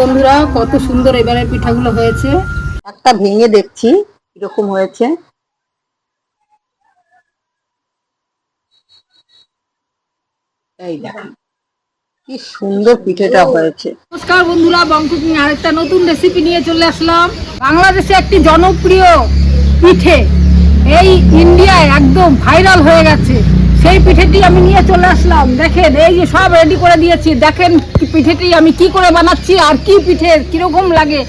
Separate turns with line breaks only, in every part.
বন্ধুরা, কত সুন্দর এবারে পিঠাগুলো হয়েছে।
একটা ভেঙে দেখছি কিরকম হয়েছে। এই দেখেন কি সুন্দর পিঠেটা হয়েছে।
নমস্কার বন্ধুরা, বংকুকিং আরেকটা নতুন রেসিপি নিয়ে চলে আসলাম। বাংলাদেশে একটি জনপ্রিয় পিঠে, এই ইন্ডিয়ায় একদম ভাইরাল হয়ে গেছে, সেই পিঠেটি আমি নিয়ে চলে আসলাম। দেখেন, এই যে সব রেডি করে দিয়েছি। দেখেন পিঠেটি আমি কি করে বানাচ্ছি আর কি পিঠে কিরকম লাগে,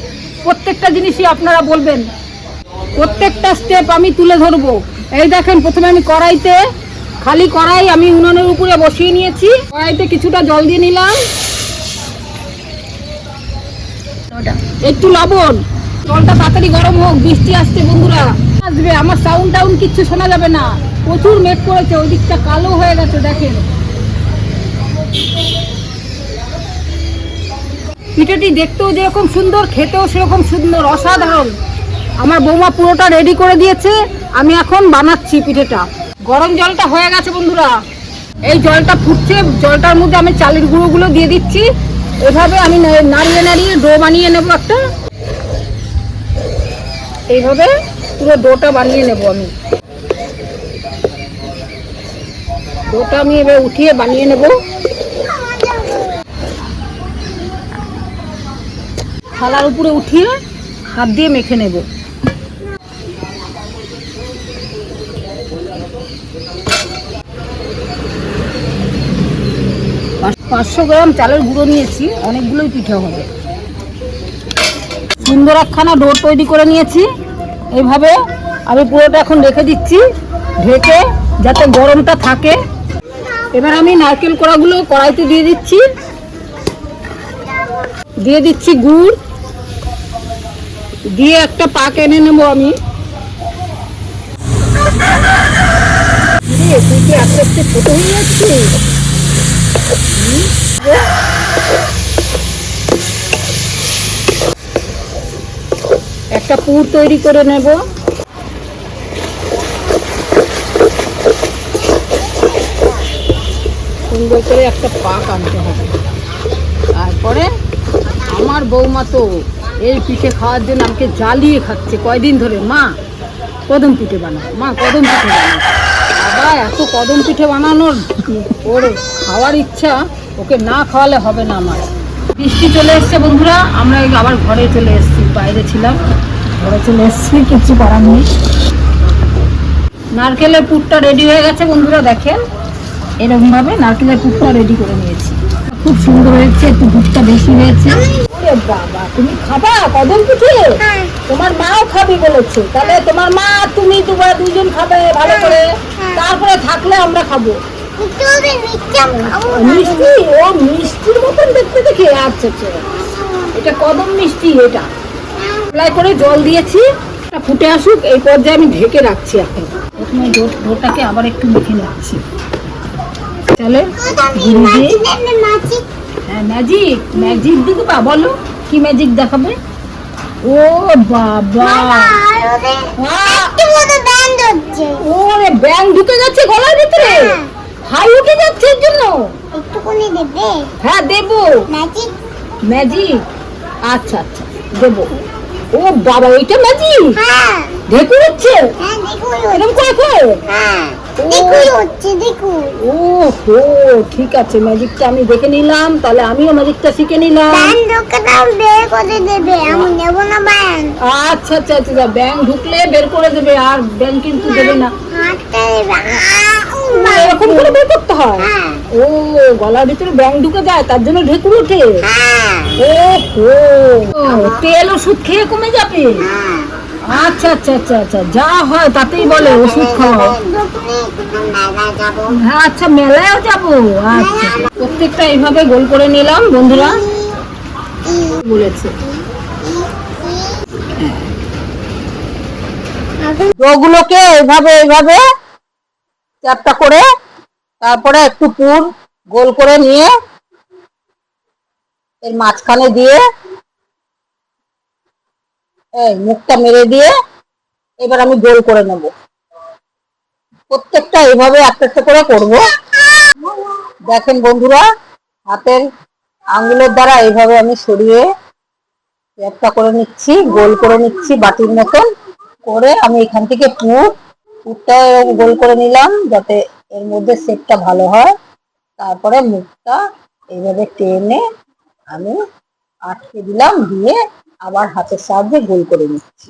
প্রত্যেকটা জিনিসই আপনারা বলবেন। প্রত্যেকটা স্টেপ আমি তুলে ধরবো। এই দেখেন, প্রথমে আমি কড়াইতে, খালি কড়াই আমি উনুনের উপরে বসিয়ে নিয়েছি। কড়াইতে কিছুটা জল দিয়ে নিলাম, একটু লবণ। জলটা তাড়াতাড়ি গরম হোক, বৃষ্টি আসছে বন্ধুরা, আসবে। আমার সাউন্ড টাউন কিচ্ছু শোনা যাবে না, প্রচুর মেঘ করেছে, ওই দিকটা কালো হয়ে গেছে। দেখেন পিঠেটি দেখতেও যেরকম সুন্দর, খেতেও সেরকম সুন্দর, অসাধারণ। আমার বৌমা পুরোটা রেডি করে দিয়েছে, আমি এখন বানাচ্ছি পিঠেটা। গরম জলটা হয়ে গেছে বন্ধুরা, এই জলটা ফুটছে। জলটার মধ্যে আমি চালের গুঁড়োগুলো দিয়ে দিচ্ছি। এভাবে আমি নাড়িয়ে নাড়িয়ে ডো বানিয়ে নেব একটা। এইভাবে পুরো ডোটা বানিয়ে নেব আমি। ডোটা আমি এবার উঠিয়ে বানিয়ে নেব। থালার উপরে উঠিয়ে হাত দিয়ে মেখে নেব। 500 গ্রাম চালের গুঁড়ো নিয়েছি, অনেকগুলোই পিঠে হবে। সুন্দর একখানা ডো তৈরি করে নিয়েছি। এইভাবে আমি পুরোটা এখন রেখে দিচ্ছি ঢেকে, যাতে গরমটা থাকে। এবার আমি নারকেল কোড়াগুলো কড়াইতে দিয়ে দিচ্ছি। দিয়ে দিচ্ছি গুড়, দিয়ে একটা পাক এনে নেব আমি। তুই কি আস্তে আস্তে ছোট হয়ে যাচ্ছে। একটা পুর তৈরি করে নেব। সুন্দর করে একটা পাক আনতে হবে। তারপরে আমার বৌমা তো এই পিঠে খাওয়ার জন্য আমাকে জ্বালিয়ে খাচ্ছে কয়দিন ধরে। মা কদম পিঠে বানাও, মা কদম পিঠে বানাও। বাবা, এত কদম পিঠে বানানোর ওর খাওয়ার ইচ্ছা, ওকে না খাওয়ালে হবে না আমার। বৃষ্টি চলে এসছে বন্ধুরা, আমরা আবার ঘরে চলে এসেছি। বাইরে ছিলাম, ঘরে চলে এসেছি, কিছু করার নেই। নারকেলের পুরটা রেডি হয়ে গেছে বন্ধুরা। দেখেন, এরকমভাবে নারকেলের পুরটা রেডি করে নিয়েছি। খুব সুন্দর হয়েছে, একটু দুধটা বেশি হয়েছে। বাবা, তুমি খাবা কদম পিঠে? তোমার মাও খাবি বলেছে, তাহলে তোমার মা তুমি দুজন খাবে ভালো করে, তারপরে থাকলে আমরা খাবো। মিষ্টি, ও মিষ্টির মতন দেখতে দেখে। আচ্ছা আচ্ছা, এটা কদম মিষ্টি। এটা ফ্রাই করে জল দিয়েছি, ফুটে আসুক। এই পর্যায়ে আমি ঢেকে রাখছি। এখন প্রথমে ডোটাকে আবার একটু মেখে নিচ্ছি। তাহলে হ্যাঁ, ম্যাজিক ম্যাজিক দেখাবা। বলো কি ম্যাজিক দেখাবে? ও বাবা, ওরে ব্যাং ঢুকে যাচ্ছে গলার ভিতরে, হাই উঠে যাচ্ছে, এর জন্য একটুখানি দেবে। হ্যাঁ দেবো, ম্যাজিক ম্যাজিক। আচ্ছা আচ্ছা দেবো। ও বাবা, এটা ম্যাজিক। হ্যাঁ, ঢেকুর হচ্ছে। হ্যাঁ, ঢেকুর এরকম করে করে। হ্যাঁ, ঢেকুর হচ্ছে, দেখো। ও হো, ঠিক আছে, ম্যাজিকটা আমি দেখে নিলাম। তাহলে আমিও ম্যাজিকটা শিখে নিলাম। ব্যাং ঢুকলে বের করে দেবে, আমি নেব না ব্যাং। আচ্ছা আচ্ছা আচ্ছা, ব্যাং ঢুকলে বের করে দেবে, আর ব্যাং কিন্তু দেবে না। এরকম করে বের করতে হয়। ও, গলার ভিতরে ব্যাং ঢুকে যায়, তার জন্য ঢেকুর ওঠে। ও হো, তেল ওষুধ খেয়ে কমে যাবে। আচ্ছা আচ্ছা আচ্ছা আচ্ছা, যা হয় তাতেই বলে ওষুধ খাওয়া। হ্যাঁ আচ্ছা, মেলায়ও যাবো। আচ্ছা, প্রত্যেকটা এইভাবে গোল করে নিলাম বন্ধুরা, বলেছে।
ওগুলোকে এইভাবে এইভাবে চ্যাপটা করে, তারপরে একটু পুর গোল করে নিয়ে এর মাঝখানে দিয়ে এই মুখটা মেরে দিয়ে এবার আমি গোল করে নেব। প্রত্যেকটা এইভাবে একটা একটা করে করব। দেখেন বন্ধুরা, হাতের আঙ্গুলের দ্বারা এইভাবে আমি সরিয়ে চ্যাপটা করে নিচ্ছি, গোল করে নিচ্ছি বাটির মতন করে। আমি এখান থেকে পুরটা গোল করে নিলাম যাতে এর মধ্যে শেপটা ভালো হয়। তারপরে মুখটা এইভাবে টেনে আমি আটকে দিলাম, দিয়ে আবার হাতের সাহায্যে গোল করে নিচ্ছি।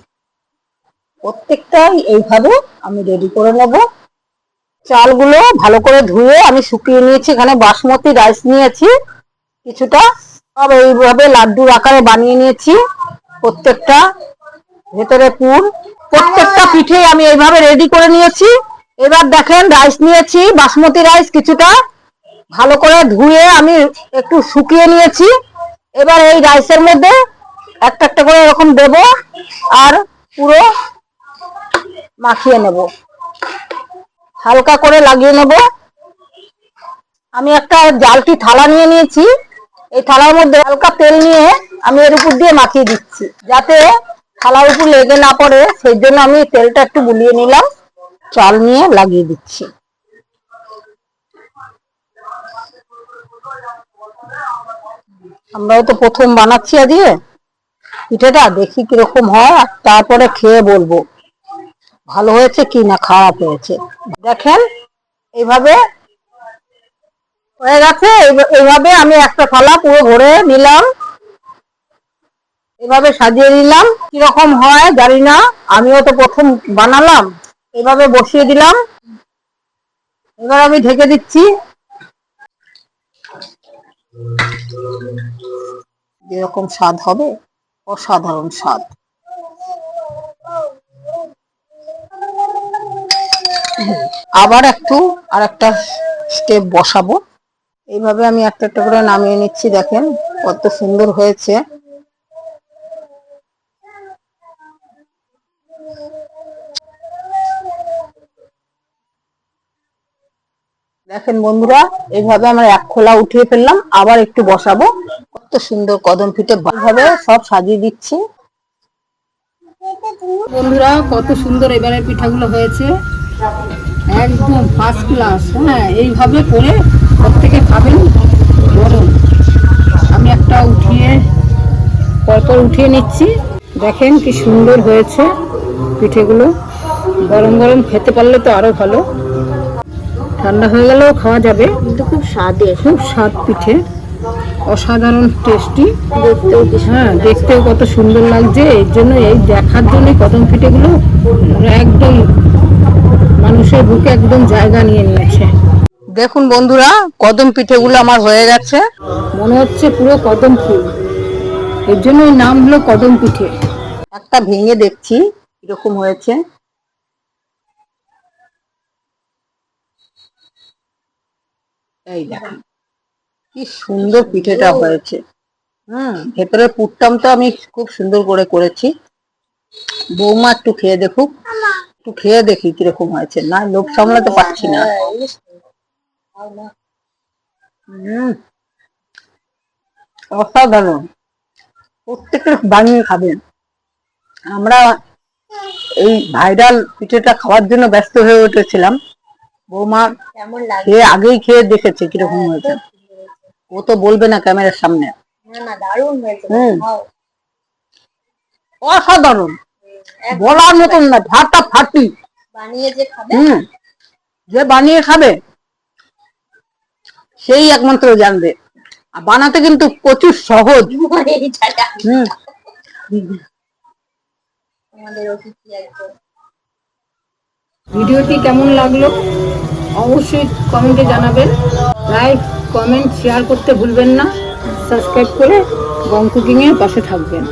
প্রত্যেকটাই এইভাবে আমি রেডি করে নেব। চালগুলো ভালো করে ধুয়ে আমি শুকিয়ে নিয়েছি। এখানে বাসমতি রাইস নিয়েছি কিছুটা, সব এইভাবে লাড্ডুর আকারে বানিয়ে নিয়েছি। প্রত্যেকটা ভেতরে পুর, প্রত্যেকটা পিঠে আমি এইভাবে রেডি করে নিয়েছি। এবার দেখেন রাইস নিয়েছি, বাসমতি রাইস কিছুটা ভালো করে ধুয়ে আমি একটু শুকিয়ে নিয়েছি। এবার এই রাইসের মধ্যে একটা একটা করে এরকম দেব আর পুরো মাখিয়ে নেব, হালকা করে লাগিয়ে নেব। আমি একটা জালটি থালা নিয়ে নিয়েছি, এই থালার মধ্যে হালকা তেল নিয়ে আমি এর উপর দিয়ে মাখিয়ে দিচ্ছি যাতে থালার উপর লেগে না পড়ে, সেই জন্য আমি তেলটা একটু বুলিয়ে নিলাম। চাল নিয়ে লাগিয়ে দিচ্ছি। আমরাও তো প্রথম বানাচ্ছি আজকে পিঠেটা, দেখি কিরকম হয়, তারপরে খেয়ে বলবো ভালো হয়েছে কি না খারাপ হয়েছে। দেখেন এইভাবে হয়ে গেছে। এইভাবে আমি একটা থালা পুরো ভরে নিলাম, এভাবে সাজিয়ে নিলাম। কিরকম হয় জানি না, আমিও তো প্রথম বানালাম। এভাবে বসিয়ে দিলাম, এবার আমি ঢেকে দিচ্ছি। যেরকম স্বাদ হবে, অসাধারণ স্বাদ। আবার আর একটা স্টেপ বসাবো। এইভাবে আমি একটা একটা করে নামিয়ে নিচ্ছি। দেখেন কত সুন্দর হয়েছে। দেখেন বন্ধুরা, এইভাবে আমরা এক খোলা উঠিয়ে ফেললাম, আবার একটু বসাবো। কত সুন্দর কদম পিঠে ভাবে সব সাজিয়ে দিচ্ছি। বন্ধুরা কত সুন্দর এবারে পিঠাগুলো হয়েছে, একদম ফার্স্ট ক্লাস। হ্যাঁ, এইভাবে করে প্রত্যেকে খাবেন গরম। আমি একটা পরপর উঠিয়ে নিচ্ছি। দেখেন কি সুন্দর হয়েছে পিঠেগুলো। গরম গরম খেতে পারলে তো আরো ভালো, ঠান্ডা হয়ে গেলেও খাওয়া যাবে, কিন্তু খুব স্বাদ পিঠে, অসাধারণ টেস্টি। হ্যাঁ, দেখতেও কত সুন্দর লাগছে। এর জন্য এই দেখার জন্য কদম পিঠেগুলো একদম মানুষের বুকে একদম জায়গা নিয়ে নিয়েছে। দেখুন বন্ধুরা, কদম পিঠেগুলো আমার হয়ে গেছে, মনে হচ্ছে পুরো কদম ফুল। এর জন্য এই নাম হলো কদম পিঠে। একটা ভেঙে দেখছি কিরকম হয়েছে। এই দেখুন কি সুন্দর পিঠেটা হয়েছে। ভেতরের পুরটামটা আমি খুব সুন্দর করে করেছি। বৌমা একটু খেয়ে দেখুক, একটু খেয়ে দেখি কিরকম হয়েছে। না লোভ সামলাতে পারছি না। অসাধারণ, প্রত্যেকে বানিয়ে খাবেন। আমরা এই ভাইরাল পিঠেটা খাওয়ার জন্য ব্যস্ত হয়ে উঠেছিলাম। বৌমা আগেই খেয়ে দেখেছে কিরকম হয়েছে। ও তো বলবে না ক্যামেরার সামনে। অসাধারণ, বলার মতন না, ফাটাফাটি। যে বানিয়ে খাবে সেই একমাত্র জানবে। আর বানাতে কিন্তু প্রচুর সহজ। ভিডিওটি কেমন লাগলো অবশ্যই কমেন্টে জানাবেন। লাইক, কমেন্ট, শেয়ার করতে ভুলবেন না। সাবস্ক্রাইব করে বং কুকিং এর পাশে থাকবেন।